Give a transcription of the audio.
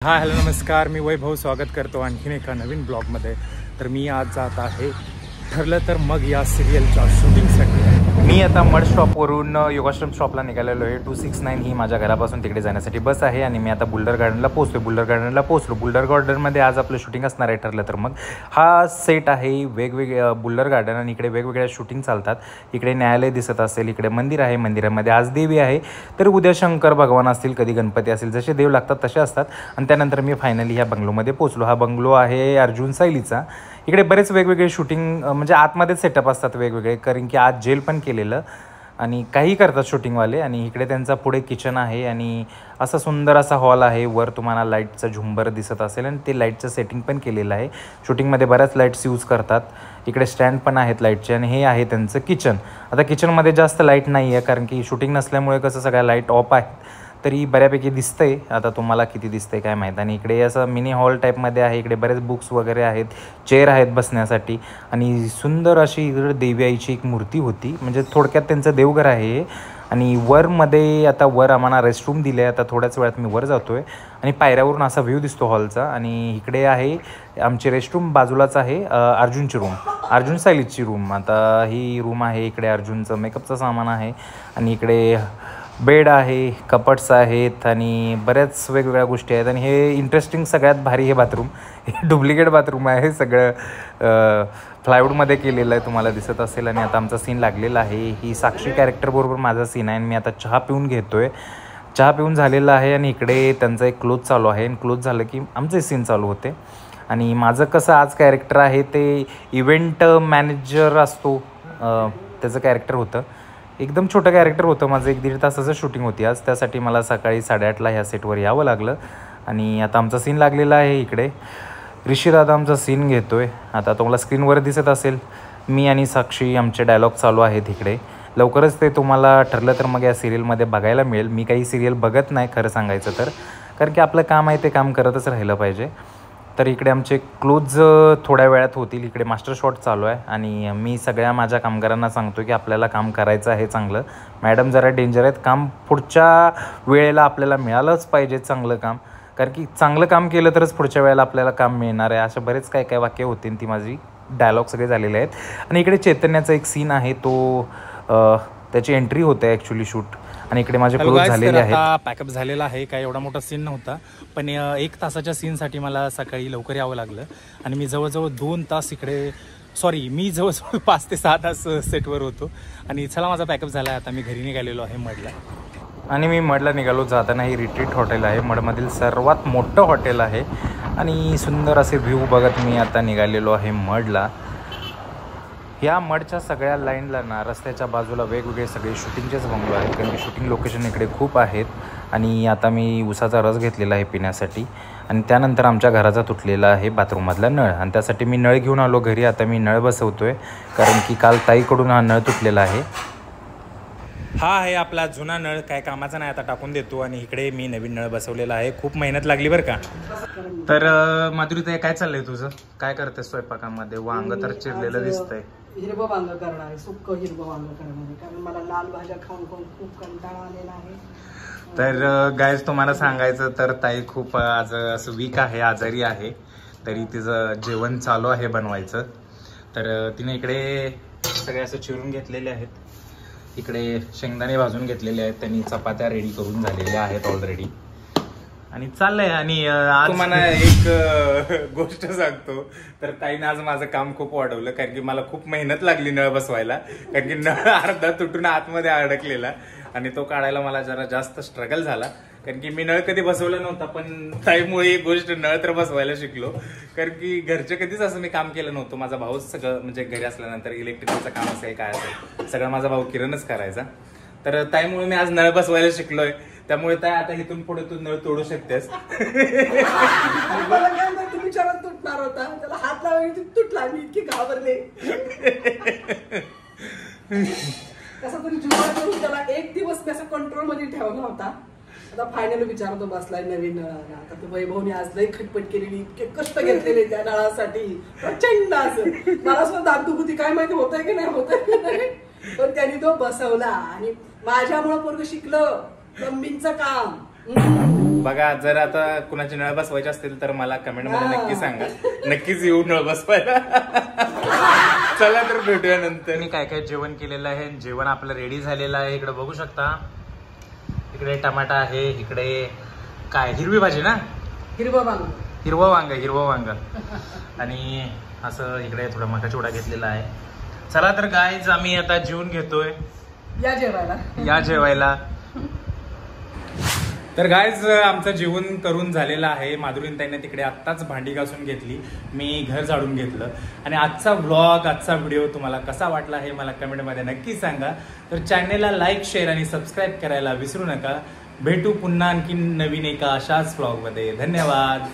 Hi hello नमस्कार, मी वैभव स्वागत करतो आणखीन एका नवीन ब्लॉगमध्ये। तर मी आज जात आहे ठरलं तर मग या सिरियलच्या शूटिंगसाठी। मी आता मड स्टॉपवरून योगाश्रम स्टॉपला निघालेलो आहे। 269 ही माझ्या घरापासून तिकडे जाण्यासाठी बस आहे आणि मी आता बुल्डर गार्डनला पोहोचलो। बुल्डर गार्डनमध्ये आज आपलं शूटिंग असणार आहे। ठरलं तर मग हा सेट आहे वेगवेगळे बुल्डर गार्डन आणि इकडे वेगवेगळ्या शूटिंग चालतात। इकडे न्यायालय दिसत असेल, इकडे मंदिर आहे, मंदिरामध्ये आज देवी आहे, तर उद्या शंकर भगवान असतील, कधी गणपती असेल, जसे देव लागतात तसे असतात। आणि त्यानंतर मी फायनली ह्या बंगलोमध्ये पोहोचलो। हा बंगलो आहे अर्जुन सायलीचा। इकडे बरेच वेगवेगळे शूटिंग म्हणजे आतमध्येच सेटअप असतात वेगवेगळे, कारण की आज जेल पण केलेलं आणि काही करतात शूटिंगवाले। आणि इकडे त्यांचा पुढे किचन आहे आणि असा सुंदर असा हॉल आहे। वर तुम्हाला लाईटचा झुंबर दिसत असेल आणि ते लाईटचं सेटिंग पण केलेलं आहे। शूटिंगमध्ये बऱ्याच लाईट्स यूज करतात। इकडे स्टँड पण आहेत लाईटचे आणि हे आहे त्यांचं किचन। आता किचनमध्ये जास्त लाईट नाही आहे, कारण की शूटिंग नसल्यामुळे कसं सगळ्या लाईट ऑफ आहेत, तरी बऱ्यापैकी दिसतंय। आता तुम्हाला किती दिसतंय काय माहीत। आणि इकडे असं मिनी हॉल टाईपमध्ये आहे। इकडे बरेच बुक्स वगैरे आहेत, चेअर आहेत बसण्यासाठी आणि सुंदर अशी इकडे देवी आईची एक मूर्ती होती, म्हणजे थोडक्यात त्यांचं देवघर आहे। आणि वरमध्ये आता वर आम्हाला रेस्टरूम दिले आहे। आता थोड्याच वेळात मी वर जातो आहे आणि पायऱ्यावरून असा व्ह्यू दिसतो हॉलचा। आणि इकडे आहे आमची रेस्टरूम, बाजूलाच आहे अर्जुनची रूम, अर्जुन सायलीची रूम। आता ही रूम आहे, इकडे अर्जुनचं मेकअपचं सामान आहे आणि इकडे बेड आहे, कपट्स आहेत आणि बऱ्याच वेगवेगळ्या गोष्टी आहेत। आणि हे इंटरेस्टिंग सगळ्यात भारी हे बाथरूम, हे डुप्लिकेट बाथरूम आहे, सगळं प्लायवूडमध्ये केलेलं आहे, तुम्हाला दिसत असेल। आणि आता आमचा सीन लागलेला आहे। ही साक्षी कॅरेक्टरबरोबर माझा सीन आहे आणि मी आता चहा पिऊन घेतो आहे। चहा पिऊन झालेला आहे आणि इकडे त्यांचा एक क्लोज चालू आहे आणि क्लोज झालं की आमचे सीन चालू होते। आणि माझं कसं आज कॅरेक्टर आहे ते इव्हेंट मॅनेजर असतो, त्याचं कॅरेक्टर होतं। एकदम छोटं कॅरेक्टर होतं माझं, 1-1.5 तासाचं शूटिंग होती आज, त्यासाठी मला सकाळी 8:30ला ह्या सेटवर यावं लागलं। आणि आता आमचा सीन लागलेला आहे। इकडे ऋषी दादा आमचा सीन घेतो आहे। आता तुम्हाला स्क्रीनवर दिसत असेल मी आणि साक्षी आमचे डायलॉग चालू आहेत इकडे। लवकरच ते तुम्हाला ठरलं तर मग या सिरियलमध्ये बघायला मिळेल। मी काही सिरियल बघत नाही खरं सांगायचं तर, कारण की आपलं काम आहे ते काम करतच राहिलं पाहिजे। तर इकडे आमचे क्लोज थोड्या वेळात होतील। इकडे मास्टर शॉट चालू आहे आणि मी सगळ्या माझ्या कामगारांना सांगतो की आपल्याला काम करायचं आहे चांगलं। मॅडम जरा डेंजर आहेत, काम पुढच्या वेळेला आपल्याला मिळालंच पाहिजे चांगलं काम, कारण की चांगलं काम केलं तरच पुढच्या वेळेला आपल्याला काम मिळणार आहे। अशा बरेच काय काय वाक्य होतील, ती माझी डायलॉग सगळे झालेले आहेत। आणि इकडे चैतन्याचा एक सीन आहे, तो त्याची एंट्री होते ॲक्च्युली शूट। आणि इकडे माझे क्लोज झालेले आहेत। पॅकअप झालेला आहे, काय एवढा मोठा सीन नव्हता, पण 1 तासाच्या सीनसाठी मला सकाळी लवकर यावं लागलं। आणि मी जवळजवळ 2 तास इकडे, मी जवळजवळ 5 ते 6 तास सेटवर होतो। आणि चला माझा पॅकअप झाला आहे, आता मी घरी निघालेलो आहे मडला। आणि मी मडला निघालो। जाताना ही रिट्रीट हॉटेल आहे, मडमधील सर्वात मोठं हॉटेल आहे। आणि सुंदर असे व्ह्यू बघत मी आता निघालेलो आहे मडला। या मडच्या सगळ्या लाईनला ना रस्त्याच्या बाजूला वेगवेगळे सगळे शूटिंगचेच बंगलो आहेत, कारण की शूटिंग लोकेशन इकडे खूप आहेत। आणि आता मी उसाचा रस घेतलेला आहे पिण्यासाठी। आणि त्यानंतर आमच्या घराचा तुटलेला आहे बाथरूममधला नळ, आणि त्यासाठी मी नळ घेऊन आलो घरी। आता मी नळ बसवतो आहे, कारण की काल ताईकडून हा नळ तुटलेला आहे। हा आहे आपला जुना नळ, काय कामाचा नाही, आता टाकून देतो। आणि इकडे मी नवीन नळ बसवलेला आहे, खूप मेहनत लागली बरं का। तर माधुरी काय चाललंय तुझं, काय करते स्वयंपाकामध्ये? वांग तर चिरलेलं दिसतंय। हिरवं वांग करणार आहे, सुक्क हिरवं वांग करणार आहे, कारण मला लाल भाज्या खाऊन खाऊन खूप कंटाळा आलेला आहे। तर गाईज तुम्हाला सांगायचं तर ताई खूप आज असं वीक आहे, आजारी आहे, तरी तिचं जेवण चालू आहे बनवायचं। तर तिने इकडे सगळे असं चिरून घेतलेले आहेत, इकडे शेंगदाणे भाजून घेतलेले आहेत, त्यांनी चपात्या रेडी करून झालेल्या आहेत ऑलरेडी आणि चाललंय। आणि आज तुम्हाला एक गोष्ट सांगतो, तर ताईने आज माझं काम खूप वाढवलं, कारण की मला खूप मेहनत लागली नळ बसवायला, कारण की नळ अर्धा तुटून आतमध्ये अडकलेला आणि तो काढायला मला जरा जास्त स्ट्रगल झाला, कारण की मी नळ कधी बसवला नव्हता। पण ताईमुळे एक गोष्ट नळ तर बसवायला शिकलो, कारण की घरचे कधीच असं मी काम केलं नव्हतं। माझा भाऊच सगळं, म्हणजे घरी असल्यानंतर इलेक्ट्रिकलचं काम असेल काय असेल सगळं माझा भाऊ किरणच करायचा। तर ताईमुळे मी आज नळ बसवायला शिकलोय, त्यामुळे ताई आता इथून पुढे तू नळ तोडू शकतेस। विचारात तुटणार होता, त्याला हात लावायची तुटला, मी इतकी घाबरले। कसं तरी जुगाड करून त्याला 1 दिवस मी असं कंट्रोल मध्ये ठेवला होता। आता फायनल विचारतो बसलाय नवीन नळाला। आता ते वैभवने आज लई खटपट केलेली, इतके कष्ट घेतलेले त्या नळासाठी, प्रचंड असं मला सुद्धा दागदुखी काय माहिती होतंय की नाही होतंय की नाही, पण त्यांनी तो बसवला आणि माझ्यामुळे पोरगं शिकलं प्लंबिंगचं काम। बघा जर आता कुणाची नळ बसवायची असतील तर मला कमेंट मध्ये नक्की सांगा, नक्कीच येऊ नळ बसवायला. चला तर भेटूया नंतर. मी काय काय जेवण केलेलं आहे, जेवण आपलं रेडी झालेलं आहे. इकडे बघू शकता, इकडे टमाटा आहे, इकडे काय हिरवी भाजी ना, हिरवं वांग, हिरवं वांग आणि असं इकडे थोडा मका चिवडा घेतलेला आहे. चला तर गाईज आम्ही आता जेवून घेतोय, या जेवायला. तर गाईज आमचं जेवण करून झालेलं आहे. माधुरीताईने तिकडे आत्ताच भांडी घासून घेतली, मी घर झाडून घेतलं. आणि आजचा व्लॉग, आजचा व्हिडिओ तुम्हाला कसा वाटला हे मला कमेंटमध्ये नक्की सांगा. तर चॅनेलला लाईक, शेअर आणि सबस्क्राईब करायला विसरू नका. भेटू पुन्हा आणखी नवीन एका अशाच व्लॉगमध्ये. धन्यवाद.